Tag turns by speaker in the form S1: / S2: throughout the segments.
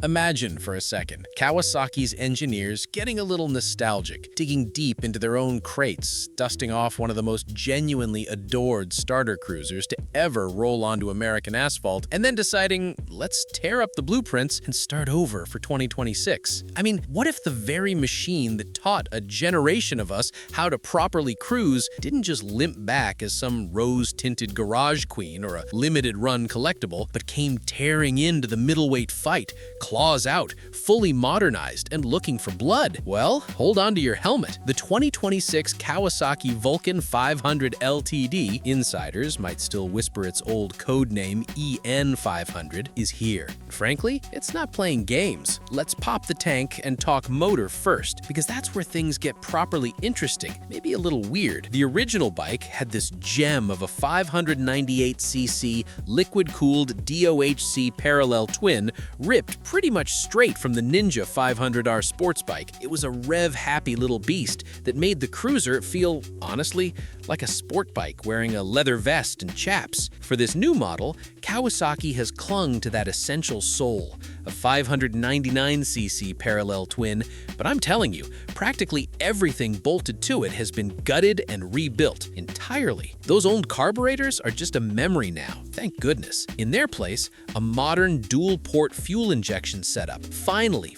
S1: Imagine for a second, Kawasaki's engineers getting a little nostalgic, digging deep into their own crates, dusting off one of the most genuinely adored starter cruisers to ever roll onto American asphalt, and then deciding, let's tear up the blueprints and start over for 2026. I mean, what if the very machine that taught a generation of us how to properly cruise didn't just limp back as some rose-tinted garage queen or a limited-run collectible, but came tearing into the middleweight fight, claws out, fully modernized, and looking for blood? Well, hold on to your helmet. The 2026 Kawasaki Vulcan 500 LTD, insiders might still whisper its old code name EN500, is here. Frankly, it's not playing games. Let's pop the tank and talk motor first, because that's where things get properly interesting, maybe a little weird. The original bike had this gem of a 598cc liquid-cooled DOHC parallel twin ripped pretty much straight from the Ninja 500R sports bike. It was a rev-happy little beast that made the cruiser feel, honestly, like a sport bike wearing a leather vest and chaps. For this new model, Kawasaki has clung to that essential soul, a 599cc parallel twin, but I'm telling you, practically everything bolted to it has been gutted and rebuilt entirely. Those old carburetors are just a memory now, thank goodness. In their place, a modern dual-port fuel injection setup, finally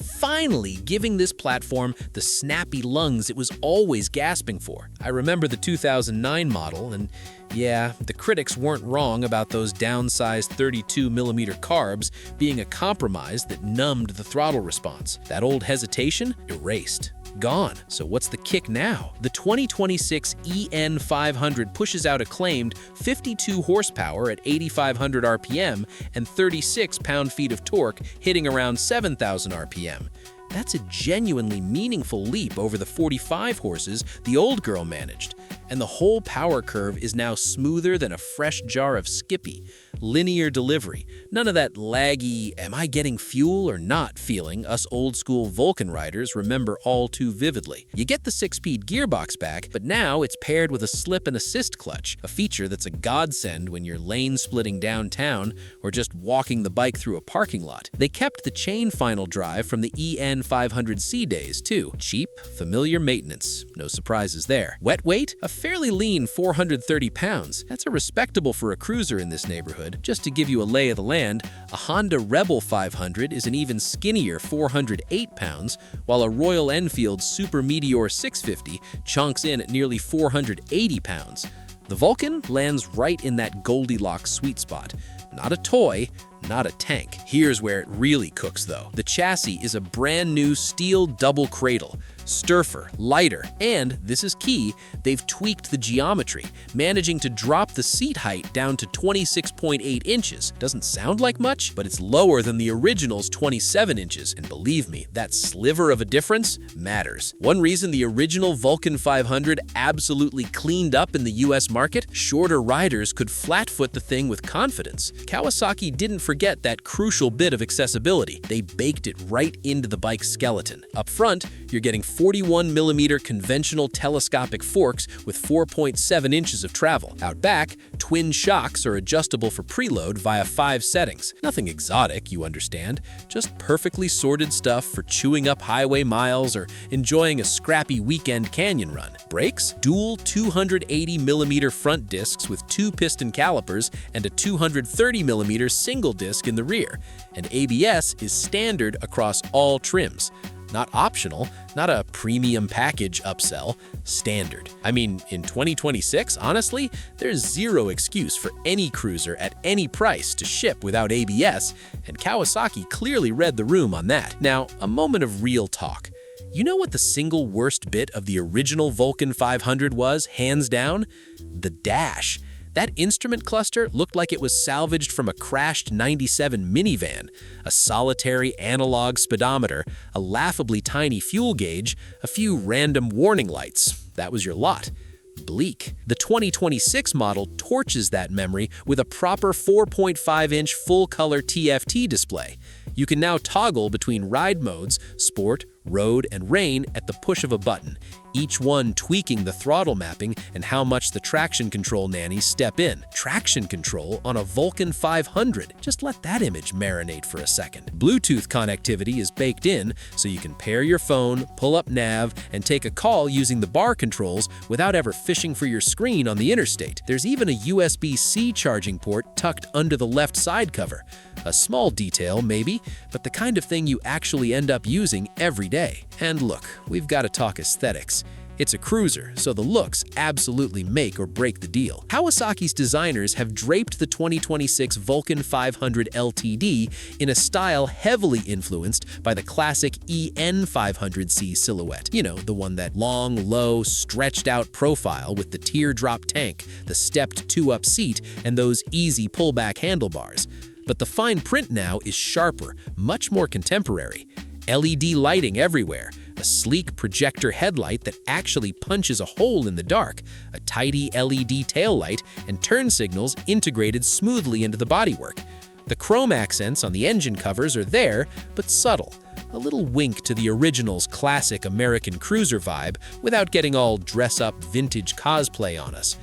S1: giving this platform the snappy lungs it was always gasping for. I remember the 2009 model, and yeah, the critics weren't wrong about those downsized 32mm carbs being a compromise that numbed the throttle response. That old hesitation? Erased. Gone. So what's the kick now? The 2026 EN500 pushes out acclaimed 52 horsepower at 8,500 RPM and 36 pound-feet of torque hitting around 7,000 RPM. That's a genuinely meaningful leap over the 45 horses the old girl managed. And the whole power curve is now smoother than a fresh jar of Skippy. Linear delivery. None of that laggy, am I getting fuel or not feeling us old-school Vulcan riders remember all too vividly. You get the 6-speed gearbox back, but now it's paired with a slip and assist clutch, a feature that's a godsend when you're lane-splitting downtown or just walking the bike through a parking lot. They kept the chain final drive from the EN500C days, too. Cheap, familiar maintenance. No surprises there. Wet weight? A fairly lean 430 pounds. That's a respectable for a cruiser in this neighborhood. Just to give you a lay of the land, a Honda Rebel 500 is an even skinnier 408 pounds, while a Royal Enfield Super Meteor 650 chunks in at nearly 480 pounds. The Vulcan lands right in that Goldilocks sweet spot. Not a toy, not a tank. Here's where it really cooks, though. The chassis is a brand new steel double cradle, sturfer, lighter, and, this is key, they've tweaked the geometry, managing to drop the seat height down to 26.8 inches. Doesn't sound like much, but it's lower than the original's 27 inches, and believe me, that sliver of a difference matters. One reason the original Vulcan 500 absolutely cleaned up in the US market, shorter riders could flat-foot the thing with confidence. Kawasaki didn't forget that crucial bit of accessibility. They baked it right into the bike's skeleton. Up front, you're getting 41mm conventional telescopic forks with 4.7 inches of travel. Out back, twin shocks are adjustable for preload via 5 settings. Nothing exotic, you understand, just perfectly sorted stuff for chewing up highway miles or enjoying a scrappy weekend canyon run. Brakes? Dual 280mm front discs with 2 piston calipers and a 230mm single disc in the rear. And ABS is standard across all trims. Not optional, not a premium package upsell, standard. I mean, in 2026, honestly, there's zero excuse for any cruiser at any price to ship without ABS, and Kawasaki clearly read the room on that. Now, a moment of real talk. You know what the single worst bit of the original Vulcan 500 was, hands down? The dash. That instrument cluster looked like it was salvaged from a crashed 97 minivan. A solitary analog speedometer, a laughably tiny fuel gauge, a few random warning lights. That was your lot. Bleak. The 2026 model torches that memory with a proper 4.5-inch full-color TFT display. You can now toggle between ride modes, sport, road, and rain at the push of a button, each one tweaking the throttle mapping and how much the traction control nannies step in. Traction control on a Vulcan 500. Just let that image marinate for a second. Bluetooth connectivity is baked in, so you can pair your phone, pull up nav, and take a call using the bar controls without ever fishing for your screen on the interstate. There's even a USB-C charging port tucked under the left side cover. A small detail, maybe, but the kind of thing you actually end up using every day. And look, we've got to talk aesthetics. It's a cruiser, so the looks absolutely make or break the deal. Kawasaki's designers have draped the 2026 Vulcan 500 LTD in a style heavily influenced by the classic EN500C silhouette. You know, the one that long, low, stretched-out profile with the teardrop tank, the stepped two-up seat, and those easy pullback handlebars. But the fine print now is sharper, much more contemporary. LED lighting everywhere, a sleek projector headlight that actually punches a hole in the dark, a tidy LED taillight, and turn signals integrated smoothly into the bodywork. The chrome accents on the engine covers are there, but subtle. A little wink to the original's classic American cruiser vibe without getting all dress-up vintage cosplay on us.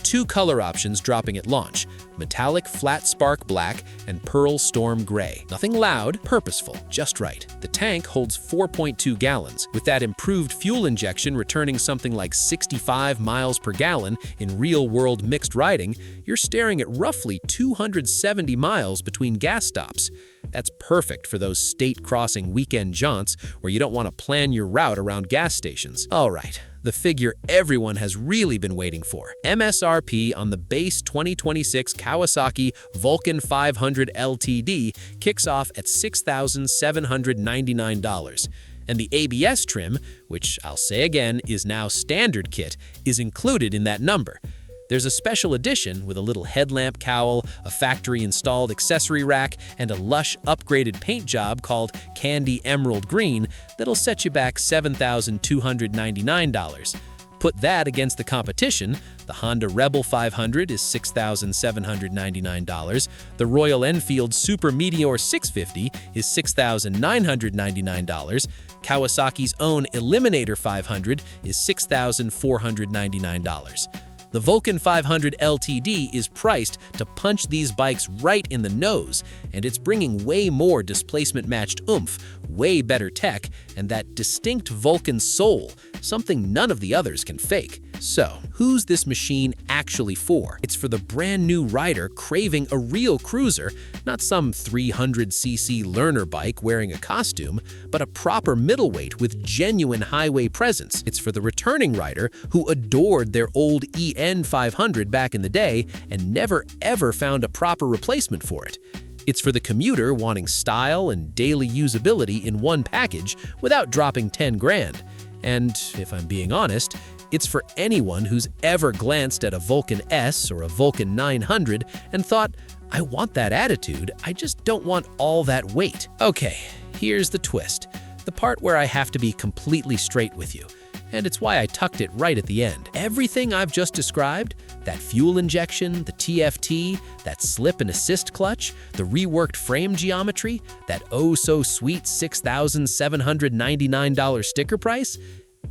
S1: Two color options dropping at launch: metallic flat spark black and pearl storm gray. Nothing loud, purposeful, just right. The tank holds 4.2 gallons, with that improved fuel injection returning something like 65 miles per gallon in real-world mixed riding. You're staring at roughly 270 miles between gas stops. That's perfect for those state-crossing weekend jaunts where you don't want to plan your route around gas stations. All right, the figure everyone has really been waiting for. MSRP on the base 2026 Kawasaki Vulcan 500 LTD kicks off at $6,799. And the ABS trim, which I'll say again is now standard kit, is included in that number. There's a special edition with a little headlamp cowl, a factory-installed accessory rack, and a lush upgraded paint job called Candy Emerald Green that'll set you back $7,299. Put that against the competition. The Honda Rebel 500 is $6,799. The Royal Enfield Super Meteor 650 is $6,999. Kawasaki's own Eliminator 500 is $6,499. The Vulcan 500 LTD is priced to punch these bikes right in the nose, and it's bringing way more displacement-matched oomph, way better tech, and that distinct Vulcan soul, something none of the others can fake. So, who's this machine actually for? It's for the brand new rider craving a real cruiser, not some 300cc learner bike wearing a costume, but a proper middleweight with genuine highway presence. It's for the returning rider who adored their old EN500 back in the day and never ever found a proper replacement for it. It's for the commuter wanting style and daily usability in one package without dropping 10 grand. And if I'm being honest, it's for anyone who's ever glanced at a Vulcan S or a Vulcan 900 and thought, I want that attitude, I just don't want all that weight. Okay, here's the twist, the part where I have to be completely straight with you. And it's why I tucked it right at the end. Everything I've just described, that fuel injection, the TFT, that slip and assist clutch, the reworked frame geometry, that oh-so-sweet $6,799 sticker price,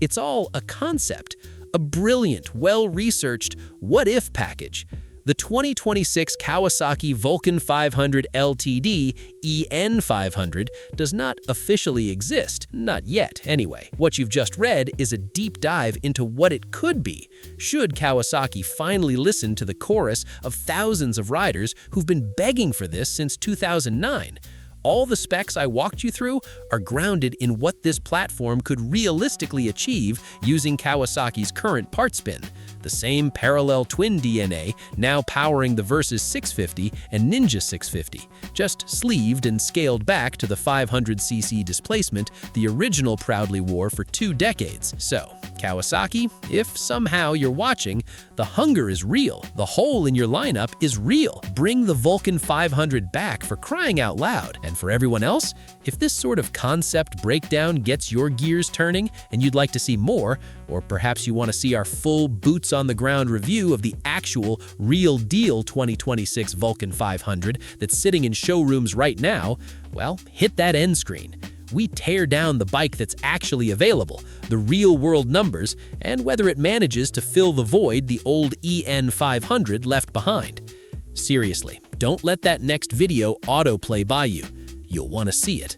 S1: it's all a concept, a brilliant, well-researched what-if package. The 2026 Kawasaki Vulcan 500 LTD EN500 does not officially exist, not yet anyway. What you've just read is a deep dive into what it could be, should Kawasaki finally listen to the chorus of thousands of riders who've been begging for this since 2009. All the specs I walked you through are grounded in what this platform could realistically achieve using Kawasaki's current parts bin. The same parallel twin DNA now powering the Versys 650 and Ninja 650, just sleeved and scaled back to the 500cc displacement the original proudly wore for 2 decades. So, Kawasaki, if somehow you're watching, the hunger is real. The hole in your lineup is real. Bring the Vulcan 500 back, for crying out loud. And for everyone else, if this sort of concept breakdown gets your gears turning and you'd like to see more, or perhaps you want to see our full boots-on-the-ground review of the actual, real-deal 2026 Vulcan 500 that's sitting in showrooms right now, well, hit that end screen. we tear down the bike that's actually available, the real-world numbers, and whether it manages to fill the void the old EN500 left behind. Seriously, don't let that next video autoplay by you. You'll want to see it.